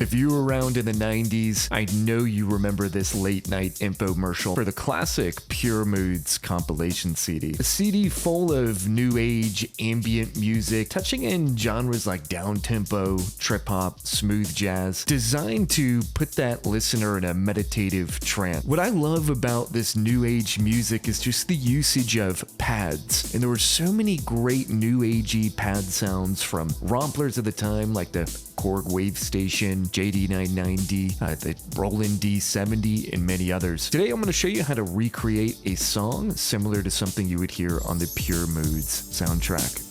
If you were around in the 90s, I know you remember this late night infomercial for the classic Pure Moods compilation CD. A CD full of new age ambient music, touching in genres like down-tempo, trip-hop, smooth jazz, designed to put that listener in a meditative trance. What I love about this new age music is just the usage of pads, and there were so many great new agey pad sounds from romplers of the time, like the Korg Wavestation, JD-990, the Roland JD-990, and many others. Today I'm going to show you how to recreate a song similar to something you would hear on the Pure Moods soundtrack.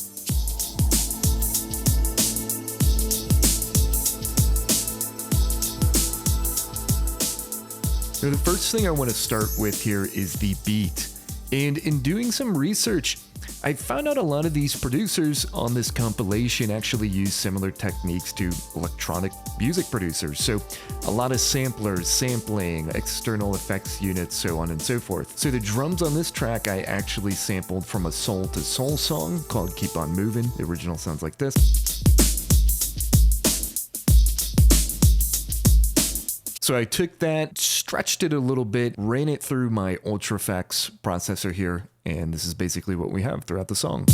Now, the first thing I want to start with here is the beat. And in doing some research, I found out a lot of these producers on this compilation actually use similar techniques to electronic music producers. So a lot of samplers, sampling, external effects units, so on and so forth. So the drums on this track I actually sampled from a Soul to Soul song called Keep On Moving. The original sounds like this. So I took that, stretched it a little bit, ran it through my Ultra Effects processor here, and this is basically what we have throughout the song.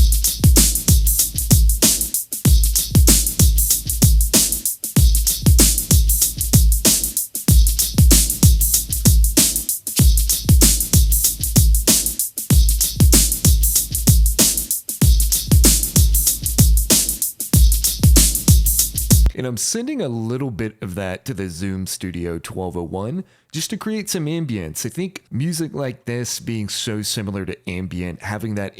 And I'm sending a little bit of that to the Zoom Studio 1201 just to create some ambience. I think music like this being so similar to ambient, having that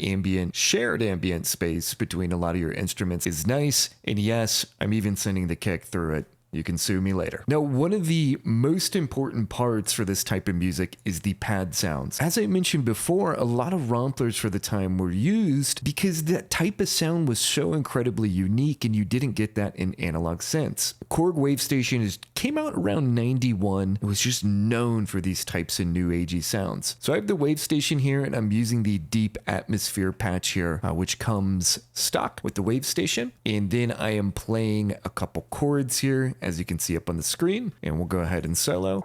shared ambient space between a lot of your instruments is nice. And yes, I'm even sending the kick through it. You can sue me later. Now, one of the most important parts for this type of music is the pad sounds. As I mentioned before, a lot of romplers for the time were used because that type of sound was so incredibly unique and you didn't get that in analog synths. Korg Wavestation came out around 91. It was just known for these types of new agey sounds. So I have the Wavestation here and I'm using the deep atmosphere patch here, which comes stock with the Wavestation. And then I am playing a couple chords here, as you can see up on the screen, and we'll go ahead and solo.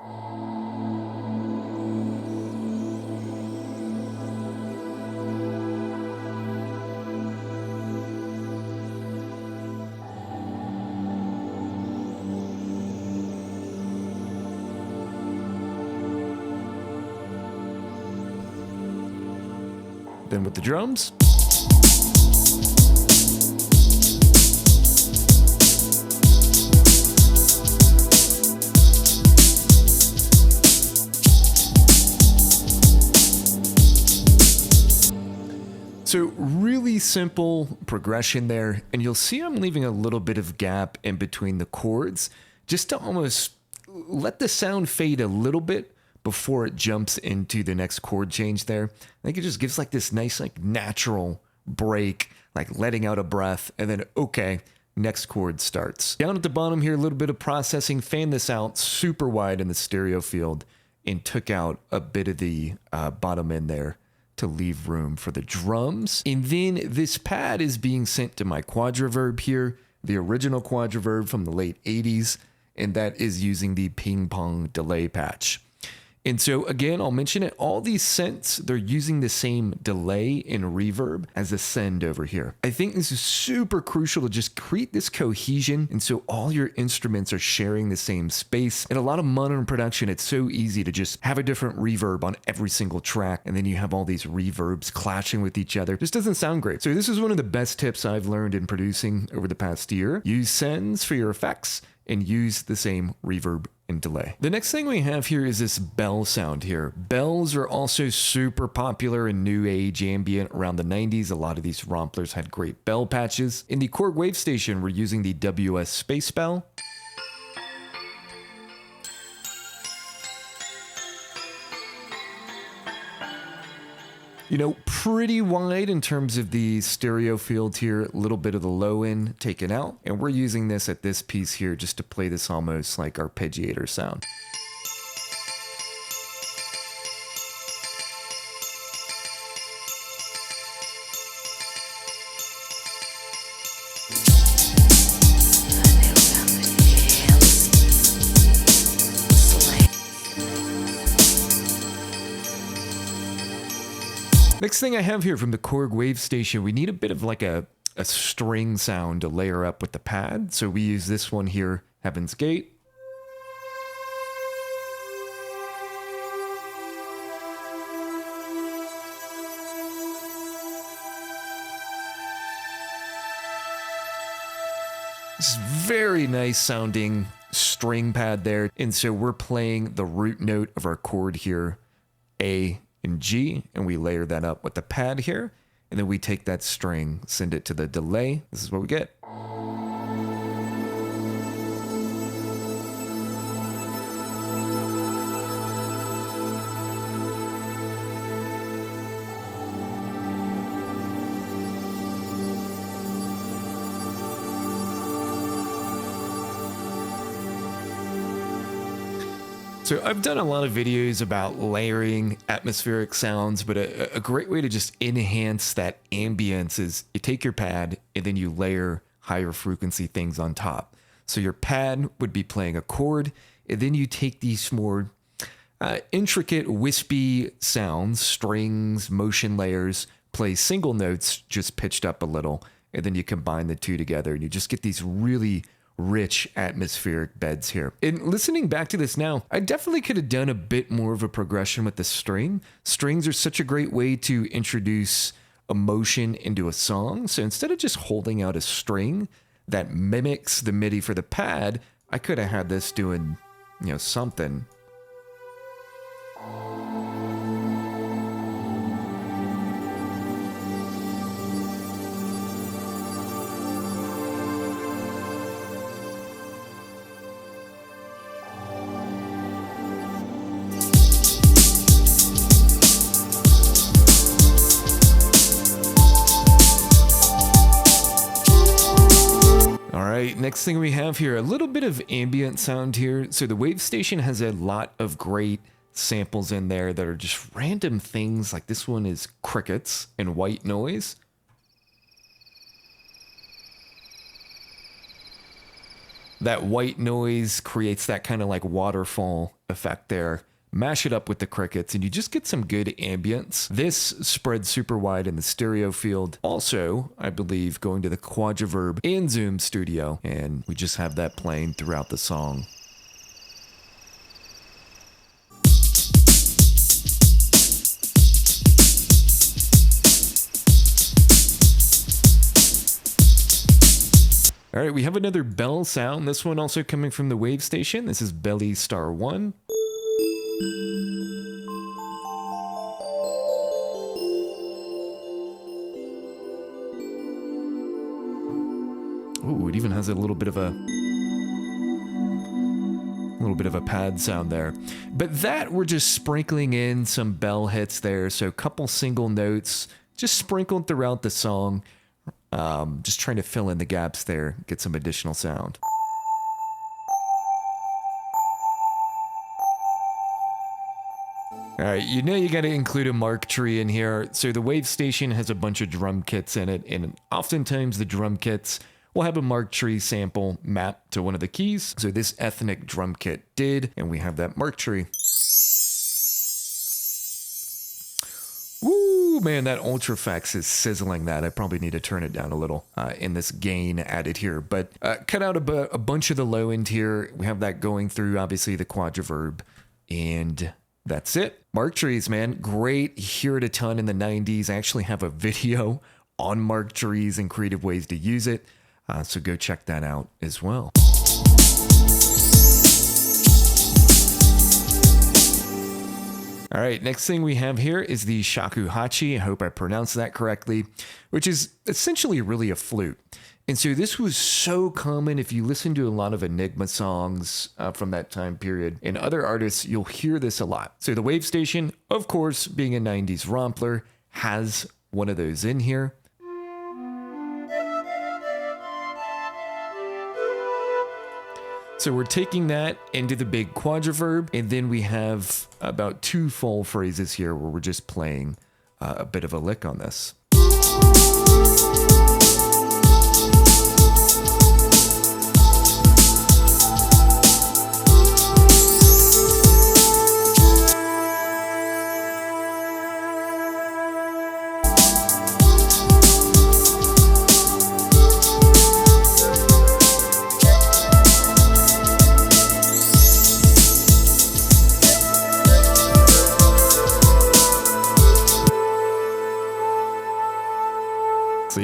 Then with the drums. So really simple progression there, and you'll see I'm leaving a little bit of gap in between the chords just to almost let the sound fade a little bit before it jumps into the next chord change there. I think it just gives like this nice like natural break, like letting out a breath, and then okay, next chord starts. Down at the bottom here, a little bit of processing, fan this out super wide in the stereo field and took out a bit of the bottom end there to leave room for the drums. And then this pad is being sent to my Quadraverb here, the original Quadraverb from the late 80s, and that is using the ping pong delay patch. And so again, I'll mention it, all these synths, they're using the same delay and reverb as a send over here. I think this is super crucial to just create this cohesion, and so all your instruments are sharing the same space. In a lot of modern production, it's so easy to just have a different reverb on every single track, and then you have all these reverbs clashing with each other. This doesn't sound great. So this is one of the best tips I've learned in producing over the past year. Use sends for your effects and use the same reverb and delay. The next thing we have here is this bell sound here. Bells are also super popular in new age ambient around the 90s. A lot of these romplers had great bell patches. In the Korg Wavestation, we're using the WS Space Bell. You know, pretty wide in terms of the stereo field here, a little bit of the low end taken out. And we're using this at this piece here just to play this almost like arpeggiator sound. Next thing I have here from the Korg Wavestation, we need a bit of like a string sound to layer up with the pad. So we use this one here, Heaven's Gate. This is very nice sounding string pad there. And so we're playing the root note of our chord here, A and G, and we layer that up with the pad here. And then we take that string, send it to the delay. This is what we get. So I've done a lot of videos about layering atmospheric sounds, but a great way to just enhance that ambience is you take your pad and then you layer higher frequency things on top. So your pad would be playing a chord, and then you take these more intricate, wispy sounds, strings, motion layers, play single notes just pitched up a little, and then you combine the two together and you just get these really rich atmospheric beds here. And listening back to this now, I definitely could have done a bit more of a progression with the string. Strings are such a great way to introduce emotion into a song. So instead of just holding out a string that mimics the MIDI for the pad, I could have had this doing, something. Next thing we have here, a little bit of ambient sound here. So the Wavestation has a lot of great samples in there that are just random things. Like this one is crickets and white noise. That white noise creates that kind of like waterfall effect there. Mash it up with the crickets and you just get some good ambience. This spreads super wide in the stereo field. Also, I believe going to the Quadriverb and Zoom Studio, and we just have that playing throughout the song. All right, we have another bell sound. This one also coming from the Wavestation. This is Belly Star 1. Ooh, it even has a little bit of a pad sound there. But that, we're just sprinkling in some bell hits there. So a couple single notes just sprinkled throughout the song. Just trying to fill in the gaps there, get some additional sound. All right, you got to include a mark tree in here. So the Wavestation has a bunch of drum kits in it, and oftentimes the drum kits will have a mark tree sample mapped to one of the keys. So this ethnic drum kit did, and we have that mark tree. Woo, man, that Ultraflex is sizzling that. I probably need to turn it down a little in this gain added here. But cut out a bunch of the low end here. We have that going through, obviously, the Quadriverb, and that's it. Mark trees, man. Great. Hear it a ton in the 90s. I actually have a video on mark trees and creative ways to use it. So go check that out as well. All right, next thing we have here is the Shakuhachi. I hope I pronounced that correctly, which is essentially really a flute. And so this was so common. If you listen to a lot of Enigma songs from that time period and other artists, you'll hear this a lot. So the Wavestation, of course, being a 90s rompler, has one of those in here. So we're taking that into the big Quadriverb, and then we have about 2 full phrases here where we're just playing a bit of a lick on this.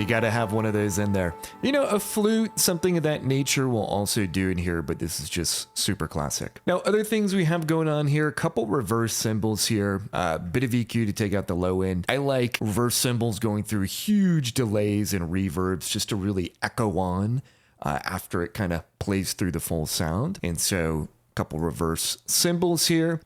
gotta have one of those in there. You know, a flute, something of that nature will also do in here, but this is just super classic. Now, other things we have going on here, a couple reverse cymbals here, a bit of EQ to take out the low end. I like reverse cymbals going through huge delays and reverbs just to really echo on after it kind of plays through the full sound. And so a couple reverse cymbals here.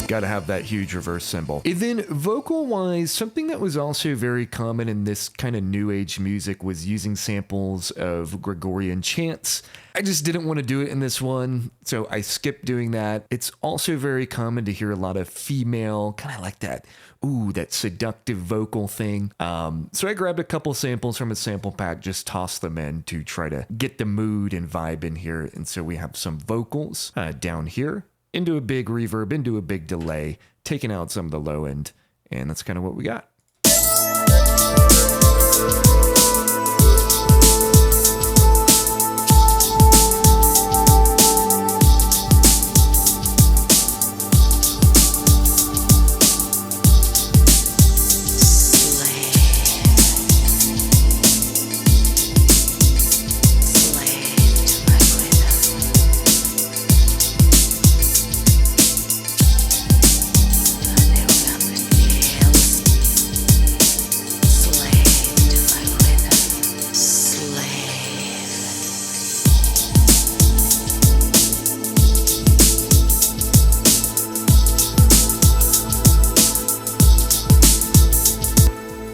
Got to have that huge reverse cymbal. And then vocal wise, something that was also very common in this kind of new age music was using samples of Gregorian chants. I just didn't want to do it in this one, so I skipped doing that. It's also very common to hear a lot of female, kind of like that, ooh, that seductive vocal thing. So I grabbed a couple samples from a sample pack, just tossed them in to try to get the mood and vibe in here. And so we have some vocals down here, into a big reverb, into a big delay, taking out some of the low end, and that's kind of what we got.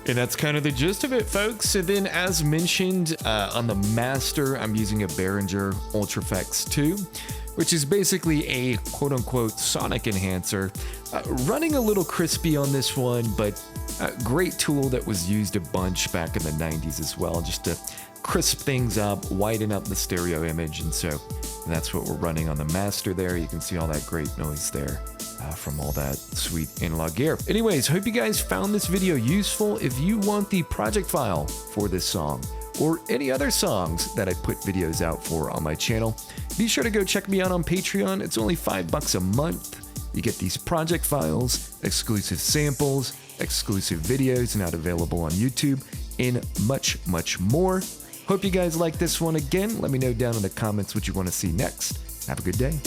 And that's kind of the gist of it, folks. And then as mentioned on the master, I'm using a Behringer Ultraflex 2, which is basically a quote unquote sonic enhancer. Running a little crispy on this one, but a great tool that was used a bunch back in the 90s as well, just to crisp things up, widen up the stereo image. And so that's what we're running on the master there. You can see all that great noise there. From all that sweet analog gear. Anyways, hope you guys found this video useful. If you want the project file for this song or any other songs that I put videos out for on my channel, be sure to go check me out on Patreon. It's only $5 a month. You get these project files, exclusive samples, exclusive videos not available on YouTube, and much, much more. Hope you guys like this one. Again, let me know down in the comments what you want to see next. Have a good day.